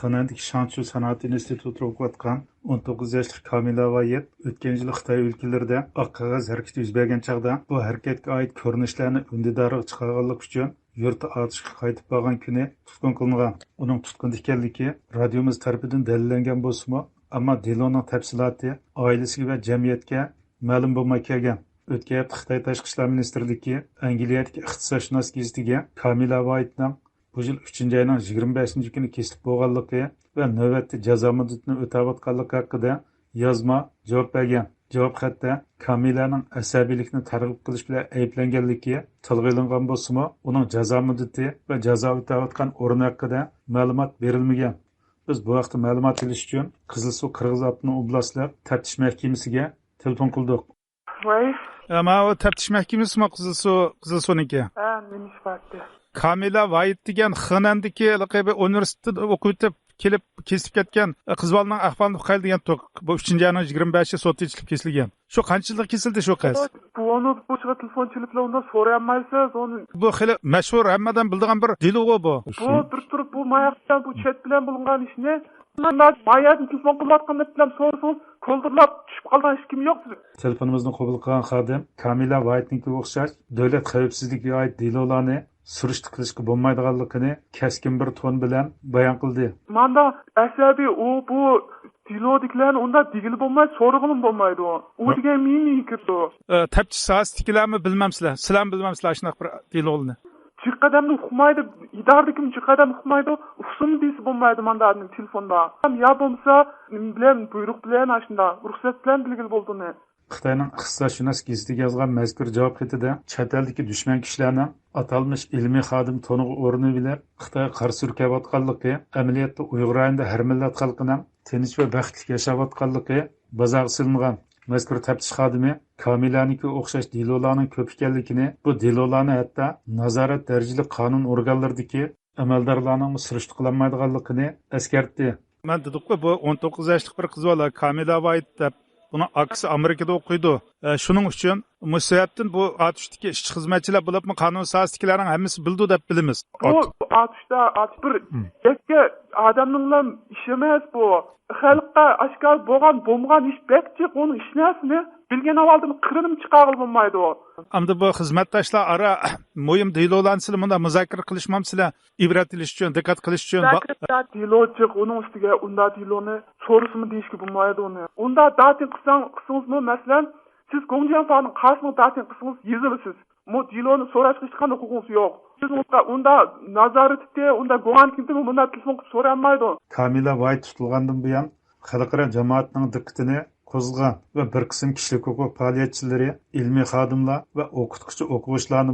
Xinandagi Shanchu sanoat institutida o'qiyotgan 19 yoshli Kamila Vayet o'tgan yil Xitoy o'lkalarida oq qog'oz harakati yuz bergan chog'da bu harakatga oid ko'rinishlarni undidorga chiqarganlik uchun yurti otishga qaytib borgan kuni tutqun qilingan. Uning tutqunda ekanligi radiomiz tarafidan dalillangan bo'lsa-mu, ammo deloning tafsiloti oilasiga va jamiyatga ma'lum bo'lmay kelgan. O'tgan hafta Xitoy Tashqi ishlar ministrligi Angliyadagi iqtisodshunos gazetiga Kamila Vayetning bu yil 3-oyning 25 kuni kesilib bo'lganligi va navbatda jazo muddatini o'tayotganligi haqida yozma javob bergan. Javob xatda Kamilaning asabiylikni targ'ib qilish bilan ayblanganligi tilga olingan bo'lsa-mu, uning jazo muddati va jazo o'tayotgan o'rin haqida ma'lumot berilmagan. Biz bu vaqtda ma'lumot olish uchun Qizilsuv Qirg'iz avtonom oblastlik taftish mahkamasiga telefon qildik. Voy. Ama o taftish mahkamasimi Qizilsuvniki? Ha, nima ish bo'pti? Kamila Vayet degan Xinandagi universitetda o'qib kelib kesib ketgan qiz bolaning ahvolini qayl degan to'q. Bu 3-oyning 25-i sotga ichilib kesilgan. Shu qanchalik kesildi shu qiz? Bunu bu telefon chiliblar undan so'rayolmaysiz, onu. Bu xili mashhur hammadan bildigan bir dilogo bu. Bu bir turib bu mayaqdan bu chet bilan bo'lgan ishni mayaqdan telefon qilayotganda bilan so'rasangiz ko'ldirlab tushib qolgan hech kim yo'q. Telefonimizni qabul qilgan xodim Kamila Vayetningga o'xshash davlat xavfsizligiga oid dilolarni surishti qilishga bo'lmaydiganligini keskin bir ton bilan bayon qildi. Manda asabiy bu dilodiklarni unda digil bo'lmaydi, so'rg'ilim bo'lmaydi u. U degan meni kirdi. Taftish sohasidagilarmi bilmamsizlar? Sizlar bilmamsizlar shunaqa bir dilolni? Chiqadamni uqmaydi, idoradikim chiqadam uqmaydi, uqsin deysi bo'lmaydi mandaning telefonda. Ya bo'lmasa, bilan buyruq bilan ashunda, ruxsat bilan bilgil bo'ldini. Xitoyning iqtisodshunos gazetiga yozgan mazkur javob xatida chet eldagi dushman kishilarning atalmish ilmiy xodim to'niga o'rni bilan Xitoyga qarshi surkayotganligi, amaliyotda Uyg'ur rayonida har millat xalqining tinch va baxtli yashayotganligi bazaga silingan. Mazkur taftish xodimi Kamilaniki o'xshash dilolarning ko'p ekanligini, bu dilolarni hatto nazorat darajali qonun organlaridagi amaldorlarning surishti qilinmaydiganligini eskartdi. Men dedim-ku, bu 19 yoshli bir qiz bola Kamila Vayet deb buni aksi Amerikada o'qiydi. Shuning uchun Musayatdan bu atushdagi ishchi xizmatchilar bo'libmi, qonun sohasidagilarning hammasi bildi deb bilamiz. Bu atushda bir yakka odamning ishi emas bu. Xalqqa oshkor bo'lgan ish bekchi, uni ishnasini bilgan avvaldan qirinib chiqarib bo'lmaydi u. Amda bu xizmatdoshlar ara muhim dilolarni sizlar bunda muzokara qilishmamsizlar, ibrat olish uchun, diqqat qilish uchun. Dilochi uning ustiga unda diloni so'rasimi deyishga bo'lmaydi uni. Unda datin qilsangizmi, masalan, siz Gongjianfaning qarsini datin qilsangiz yezilasiz. Mo diloni so'rashga hech qanday huquqingiz yo'q. Siz unda nazoratda, unda guvohlikni bunda telefon qilib so'rayolmaydi. Kamila Vayet tutilgandan buyon xalqaro jamoatning diqqatini qo'zg'agan va bir qism kishilik huquq faoliyatchilari, ilmiy xodimlar va o'qituvchi o'quvchilarni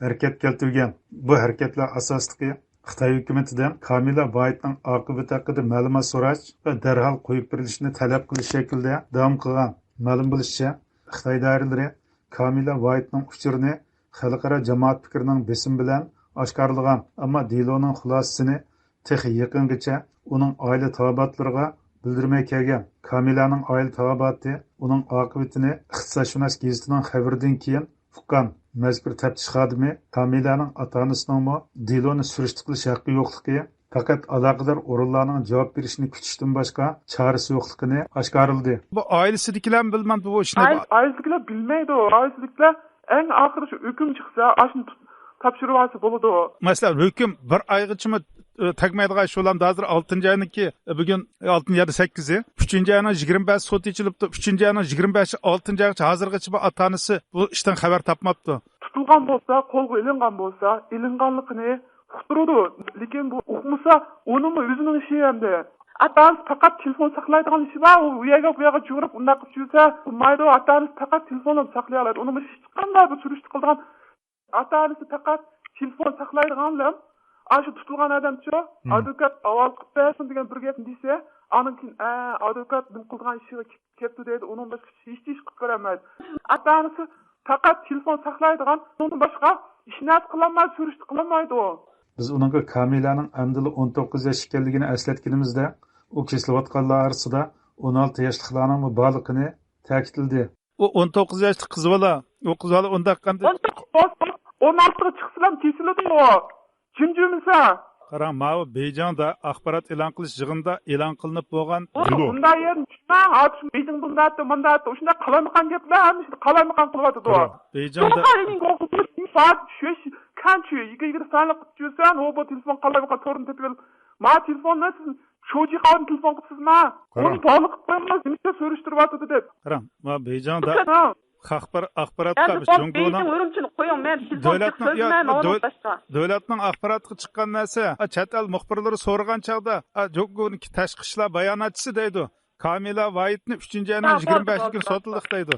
harakat keltirgan. Bu harakatlar asosidagi Xitoy hukumatidan Kamila Vayetning oqibati haqida ma'lumot so'rash va darhol qo'yib berilishini talab qilish shaklida davom qilgan. Ma'lum bo'lishicha, Xitoy doiralari Kamila Vayetning uchirini xalqaro jamoat fikrining besim bilan oshkorlagan, ammo diloning xulosasini texi yaqingacha uning oila tabobatlariga bildirmay kelgan. Kamilaning oila tabobati uning oqibatini iqtisodshunos gazetining xabaridan keyin uqqan. Mazkur taftish xodimi Kamilaning ota-onasining diloni surishti qilish haqqi yo'qligi, faqat aloqador o'rinlarning javob berishini kutishdan boshqa chorasi yo'qligini oshkorildi. Bu oilasidagilar bilmaydi bu ishni. Oilasidagilar bilmaydi. Oilasidagilar eng oxiri shu hukm chiqsa, ashuni topshirib olsa bo'ladi. Masalan, hukm bir oygacha tagmaydigan shulam hozir 6-oyniki, bugun 6-8-i, 3-oyning 25 sot ichilibdi. 3-oyning 25-i 6-oygacha hozirgacha bu ota-onasi bu ishdan xabar topmabdi. Tutilgan bo'lsa, qo'lga ilingan bo'lsa, ilinganligini uqtiradi. Lekin bu uqmasa, uning o'zining ishi endi. Atan faqat telefon saqlaydigan ishi bor. U yerga jo'rib undaq qilib yursa, mayda atan faqat telefonni saqlay oladi. Uning hech qanday bir surishti qilgan ota-onasi faqat telefon saqlaydiganlar. Aşı tutilgan odamcha advokat avval qilib bersin degan bir gapni desa, anan keyin advokat bu qilgan ishiga ketdi deydi, uning boshqa hech ish qilib bermaydi. Ota-onasi faqat telefon saqlaydigan, undan boshqa ishni qilolmaydi, surishti qilolmaydi u. Biz uningga Kamilaning amdili 19 yosh ekanligini eslatganimizda, u kesilayotganlar orasida 16 yoshlilarning borligini ta'kidladi. O 19 yoshli qiz bola, o qiz bola unda qanday 16 chiqsalam kesiladi u. Jimjimisa. Qarang, mana Beyjingda axborot e'lon qilish yig'inida e'lon qilinib bo'lgan Bunda yer atış Beijing bunda attı, bunda attı. Şunda kalanmakan gepler, hani işte kalanmakan kılvadı doğa. Beyjingda Saat şöş kançıyor. İki saniye kıtıyorsan o bu telefon kalanmakan torun tepel. Ma telefon nasıl? Çocuğu kalın telefon kıtsız ma. Onu bağlı kıtmamaz. Demişte sörüştürüp atı dedi. qarang, mana Beyjingda axborot Endi qilish bu Jungoning Beijing o'rimchini qo'ying, men telefon so'zman, onu boshqa. davlatning axborotga chiqqan narsa chet el muxbirlari so'ragan chog'da Jungoning tashqi ishlar bayonotchisi deydi. Kamila Vayitni 3-ayning 25 kuni sotildik deydi.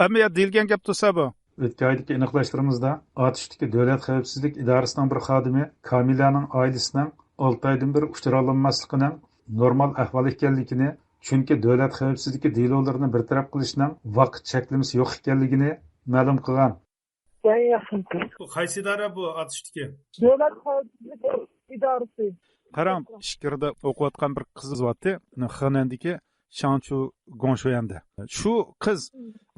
Ammo deyilgan gap tursa bu. O'tgan oydagi aniqlashtirimizda Otishdagi Davlat xavfsizlik idorasining bir xodimi Kamilaning oilasining 6 oydan beri uchraolmasligining normal ahvol ekanligini, chunki davlat xavfsizligi delolarini bartaraf qilishning vaqt cheklamasi yo'q ekanligini ma'lum qilgan. Bu qaysi idora bu Otishdagi? Devlet Xavfsizlik İdaresi. Qarang, ishkirda o'qiyotgan bir qiz bor-ku, Xanandagi Shanchu Gonshoyanda. Shu qiz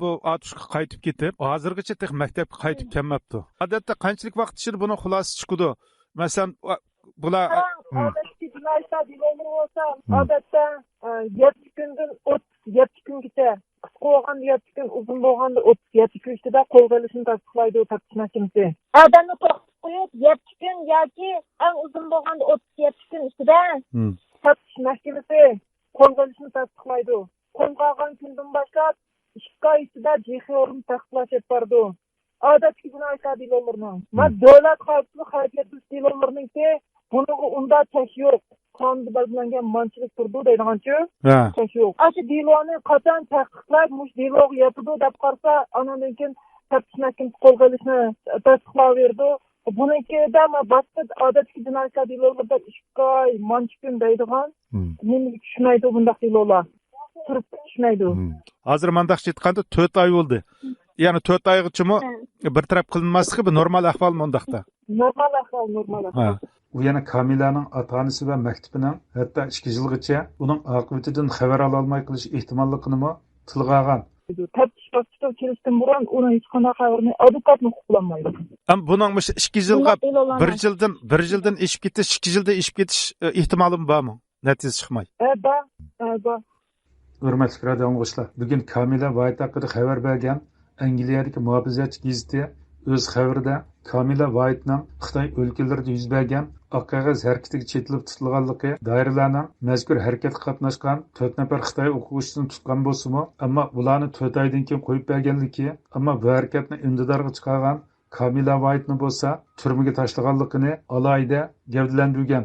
bu Otishga qaytib ketib, hozirgacha tek maktabga qaytib kelmabdi. Odatda qanchalik vaqt ichida buni xulosasi chiqadi? Masalan, bular Odatda 7 kundan 37 kungacha qisqa bo'lganda 7 kun, uzun bo'lganda 37 kun ichida qo'lga olishni tasdiqlaydi taftish mahkamasi. Odamni to'xtatib qo'yib 7 kun yoki eng uzun bo'lganda 37 kun ichida taftish mahkamasi qo'lga olishni tasdiqlaydi. Qo'lga olgan kundan boshlab 2 oy ichida jihorni tasdiqlash etadi. Odatdagi jinoyat delolarining va davlat xavfsizlik harakati delolarininki buni unda chekish yo'q. Qonunda belgilangan manchilik turdi deydigancha. Chekish yo'q. Aşı deloni qachon tahqiqlab, mush deloga yetadi deb qarsa, andan keyin taftish mahkamasi qo'lga olishni tasdiqlayverdi. Bunikida boshqa odatdagi jinoyat delolarida 2 oy manchilik deydigan. Meni tushmaydi bunday delolar. Turib tushmaydi. hozir mandaqcha aytganda 4 oy bo'ldi. Ya'ni 4 oygacha bir taraf qilinmasligi bu normal ahvol mundaqda. Normal ahvol. U yana Kamilaning ota-onasi va maktabining hatto 2 yilgacha uning oqibatidan xabar ola olmay qilish ehtimolligini tilga olgan. Taftish bosqichida kelishdan burun uni hech qanday xabarni advokatni huquqlanmaydi. Am buning 2 yilga 1 yildan eshib ketish, 2 yilda eshib ketish ehtimoli bormi? Natija chiqmay. Ba. Hurmatli radio dinləyicilər, bugün Kamila Vayit haqida xabar bergan Angliyadagi muhofizatchi gazeti o'z xabarida Kamila Vayitning Xitoy o'lkalarida yuz bergan oqqog'oz harakatiga chetilib tutilganligi, doiralarning mazkur harakatga qatnashgan 4 nafar Xitoy o'quvchisini tutgan bo'lsa-mu, ammo ularni 4 oydan keyin qo'yib berganligi, ammo bu harakatni undidorga chiqargan Kamila Vayitni bo'lsa, turmaga tashlaganligini alohida gavdalantirgan.